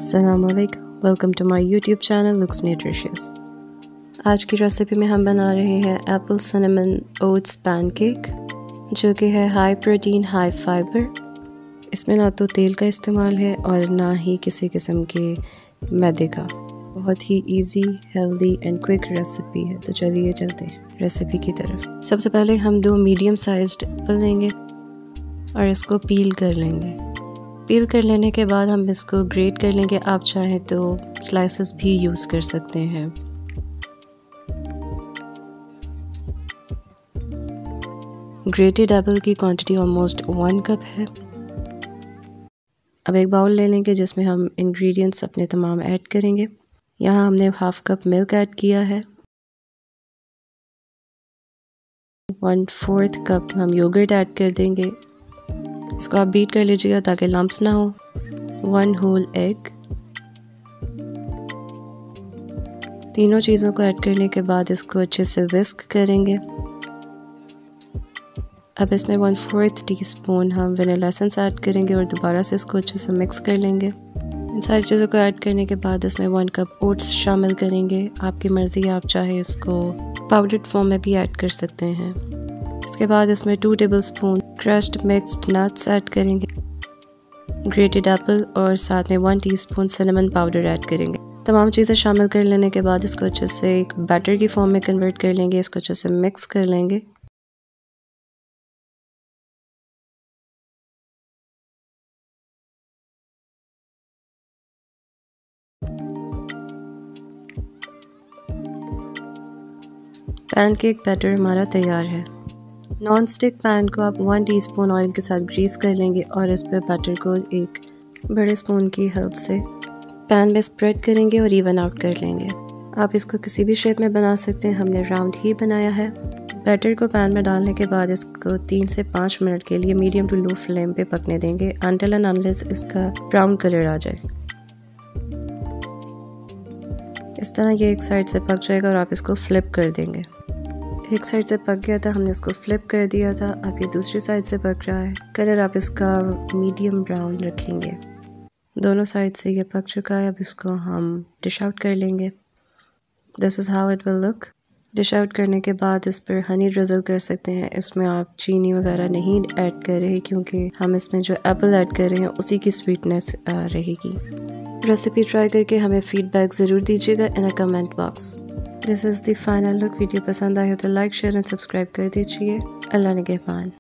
अस्सलामुअलैकुम, welcome to my YouTube channel looks nutritious. आज की रेसिपी में हम बना रहे हैं एप्पल सिनेमन ओट्स पैनकेक, जो कि है हाई प्रोटीन हाई फाइबर। इसमें ना तो तेल का इस्तेमाल है और ना ही किसी किस्म के मैदे का। बहुत ही easy, healthy and quick recipe है। तो चलिए चलते हैं रेसिपी की तरफ। सबसे पहले हम 2 मीडियम साइज्ड एप्पल लेंगे और इसको पील कर लेंगे। पील कर लेने के बाद हम इसको ग्रेट कर लेंगे। आप चाहें तो स्लाइसेस भी यूज़ कर सकते हैं। ग्रेटेड एप्पल की क्वांटिटी ऑलमोस्ट 1 कप है। अब एक बाउल ले लेंगे जिसमें हम इंग्रेडिएंट्स अपने तमाम ऐड करेंगे। यहाँ हमने 1/2 कप मिल्क ऐड किया है। 1/4 कप हम योगर्ट ऐड कर देंगे। इसको आप बीट कर लीजिएगा ताकि लम्प्स ना हो। 1 होल एग। तीनों चीज़ों को ऐड करने के बाद इसको अच्छे से विस्क करेंगे। अब इसमें 1/4 टीस्पून हम वनीला एसेंस ऐड करेंगे और दोबारा से इसको अच्छे से मिक्स कर लेंगे। इन सारी चीज़ों को ऐड करने के बाद इसमें 1 कप ओट्स शामिल करेंगे। आपकी मर्ज़ी, आप चाहे इसको पाउडर्ड फॉर्म में भी ऐड कर सकते हैं। इसके बाद इसमें 2 tablespoon crushed mixed nuts add करेंगे, ग्रेटेड एप्पल और साथ में 1 टीस्पून सिनेमन पाउडर ऐड करेंगे। तमाम चीज़ें शामिल कर लेने के बाद इसको अच्छे से एक बैटर की फॉर्म में कन्वर्ट कर लेंगे। इसको अच्छे से मिक्स कर लेंगे। पैनकेक बैटर हमारा तैयार है। नॉन स्टिक पैन को आप 1 टीस्पून ऑयल के साथ ग्रीस कर लेंगे और इस पर बैटर को एक बड़े स्पून की हेल्प से पैन में स्प्रेड करेंगे और इवन आउट कर लेंगे। आप इसको किसी भी शेप में बना सकते हैं। हमने राउंड ही बनाया है। बैटर को पैन में डालने के बाद इसको 3 से 5 मिनट के लिए मीडियम टू लो फ्लेम पे पकने देंगे अनटिल एंड अनलेस इसका ब्राउन कलर आ जाए। इस तरह ये एक साइड से पक जाएगा और आप इसको फ्लिप कर देंगे। एक साइड से पक गया था, हमने इसको फ्लिप कर दिया था। अब ये दूसरी साइड से पक रहा है। कलर आप इसका मीडियम ब्राउन रखेंगे। दोनों साइड से ये पक चुका है। अब इसको हम डिश आउट कर लेंगे। This is how it will look. Dish out करने के बाद इस पर हनी ड्रिजल कर सकते हैं। इसमें आप चीनी वगैरह नहीं ऐड कर रहे क्योंकि हम इसमें जो एप्पल ऐड कर रहे हैं उसी की स्वीटनेस रहेगी। रेसिपी ट्राई करके हमें फीडबैक ज़रूर दीजिएगा in a comment box. This is the final look. Video पसंद आए हो तो लाइक शेयर एंड सब्सक्राइब कर दीजिए। अल्लाह निगहबान।